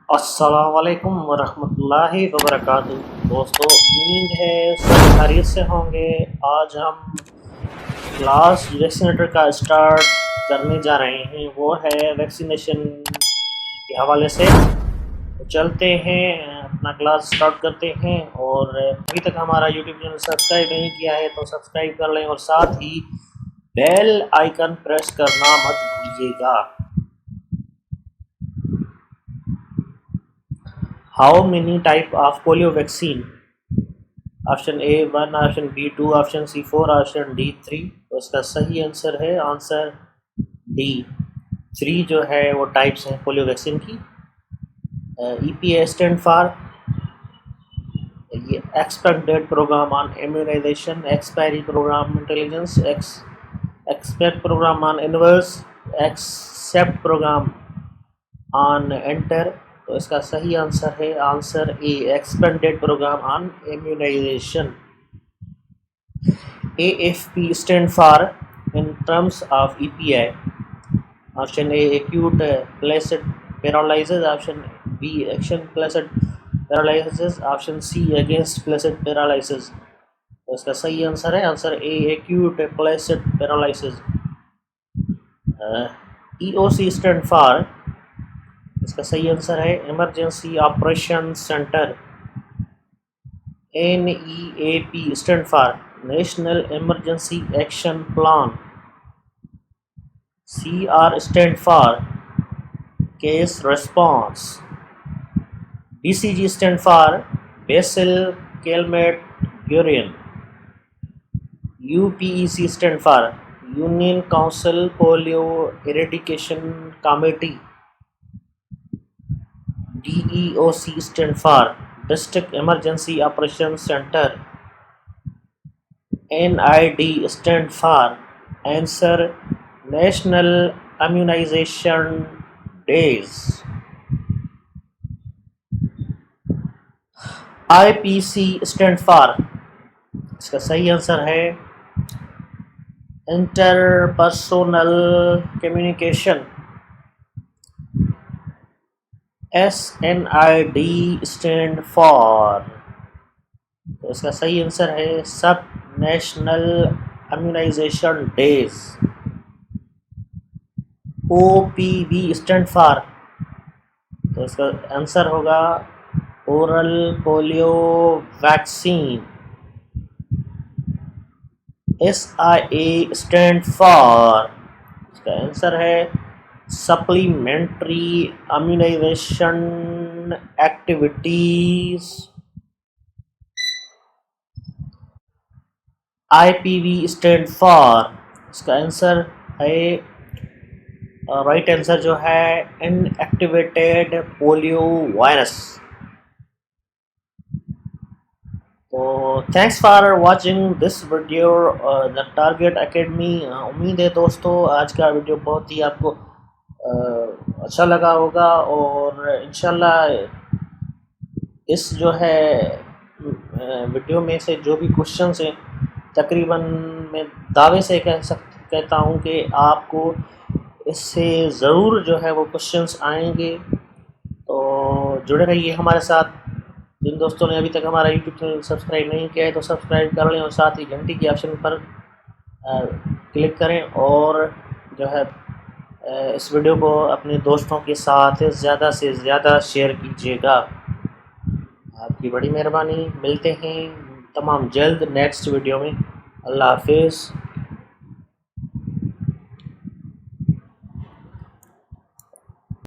अस्सलामुअलैकुम वरहमतुल्लाहि वबरकातुहू। दोस्तों, उम्मीद है सब खैरियत से होंगे। आज हम क्लास वैक्सीनेटर का स्टार्ट करने जा रहे हैं, वो है वैक्सीनेशन के हवाले से। तो चलते हैं, अपना क्लास स्टार्ट करते हैं। और अभी तक हमारा यूट्यूब चैनल सब्सक्राइब नहीं किया है तो सब्सक्राइब कर लें, और साथ ही बेल आइकन प्रेस करना मत भूलिएगा। How many type of polio vaccine? Option A 1, option B 2, option C 4, option D 3। तो इसका सही आंसर है आंसर डी 3 जो है वो टाइप्स हैं पोलियो वैक्सीन की। EPA स्टैंड फॉर ये expected programme on immunization, expiry programme intelligence, expect programme on inverse, except programme on enter. तो इसका सही आंसर है answer A expanded programme on immunization. AFP stand for in terms of EPI। Option A acute flaccid paralysis, option B action flaccid paralysis, option C against flaccid paralysis. तो इसका सही answer है answer A acute flaccid paralysis. EOC stand for, इसका सही answer है emergency operation centre. NEAP stand for national emergency action plan. CR stand for case response. BCG stand for bacille Calmette Guerin. UPEC stand for union council polio eradication committee. DEOC stand for district emergency operation centre. NID stand for answer national immunisation days. IPC stand for, इसका सही answer है interpersonal communication. SNID stand for, तो इसका सही answer है sub national immunisation days. OPV stand for, तो इसका answer होगा oral polio vaccine. SIA stand for, इसका आंसर है supplementary immunization activities. IPV stand for, इसका आंसर है राइट आंसर जो है इनएक्टिवेटेड पोलियो वायरस। तो thanks for watching this video the Target Academy. उम्मीद है दोस्तों आज का वीडियो बहुत ही आपको अच्छा लगा होगा, और इंशाल्लाह इस जो है वीडियो में से जो भी क्वेश्चंस हैं तकरीबन मैं दावे से कहता हूँ कि आपको इससे ज़रूर जो है वो क्वेश्चंस आएंगे। तो जुड़े रहिए हमारे साथ। जिन दोस्तों ने अभी तक हमारा यूट्यूब चैनल सब्सक्राइब नहीं किया है तो सब्सक्राइब कर लें, और साथ ही घंटी के ऑप्शन पर क्लिक करें, और जो है इस वीडियो को अपने दोस्तों के साथ ज़्यादा से ज़्यादा शेयर कीजिएगा। आपकी बड़ी मेहरबानी। मिलते हैं तमाम जल्द नेक्स्ट वीडियो में। अल्लाह हाफिज़।